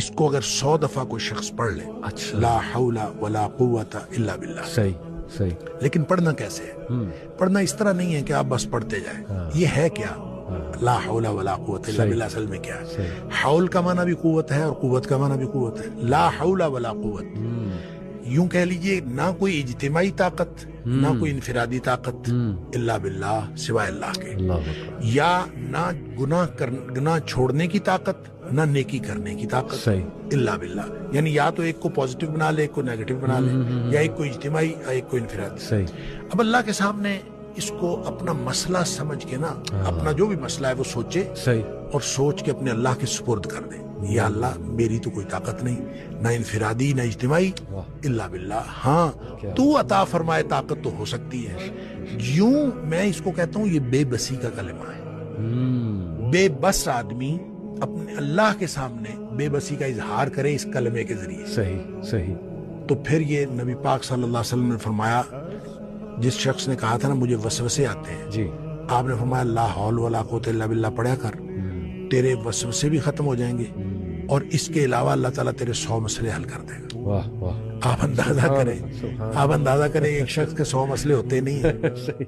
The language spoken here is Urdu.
اس کو اگر 100 دفعہ کوئی شخص پڑھ لے، اچھا، لا حول ولا قوت الا باللہ، صحیح صحیح، لیکن پڑھنا کیسے ہے؟ پڑھنا اس طرح نہیں ہے کہ آپ بس پڑھتے جائیں، یہ ہے کیا؟ لا حول ولا قوت الا باللہ اصل میں کیا ہے؟ صحیح، حول کا معنی بھی قوت ہے اور قوت کا معنی بھی قوت ہے. لا حول ولا قوت، یوں کہہ لیجئے نہ کوئی اجتماعی طاقت نہ کوئی انفرادی طاقت الا باللہ، سوائے اللہ کے، اللہ اکبر، یا نہ گناہ چھوڑنے کی طاقت نہ نیکی کرنے کی طاقت صحیح، الا باللہ. یعنی یا تو ایک کو پازیٹیو بنا لے، ایک کو نیگیٹو بنا لے، یا ایک کو اجتماعی ایک کو انفرادی. صحیح، اب اللہ کے سامنے اس کو اپنا مسئلہ سمجھ کے نا، اپنا جو بھی مسئلہ ہے وہ سوچے صحیح، اور سوچ کے اپنے اللہ کے سپرد کر دیں. یا اللہ میری تو کوئی طاقت نہیں، نہ انفرادی نہ اجتماعی، الا باللہ. ہاں تو عطا فرمائے طاقت تو ہو سکتی ہے. یوں میں اس کو کہتا ہوں یہ بے بسی کا کلمہ ہے. بے بس آدمی اپنے اللہ کے سامنے بے بسی کا اظہار کرے اس کلمے کے ذریعے. صحیح صحیح، تو پھر یہ نبی پاک صلی اللہ علیہ وسلم نے فرمایا، جس شخص نے کہا تھا نا مجھے وسوسے آتے ہیں، جی، آپ نے فرمایا لا حول ولا قوت الا باللہ پڑھا کر، تیرے وسوسے بھی ختم ہو جائیں گے اور اس کے علاوہ اللہ تعالیٰ تیرے 100 مسئلے حل کر دے گا. واہ واہ، آپ اندازہ کریں، سبحان آپ اندازہ کریں ایک شخص کے 100 مسئلے ہوتے نہیں ہیں. صحیح.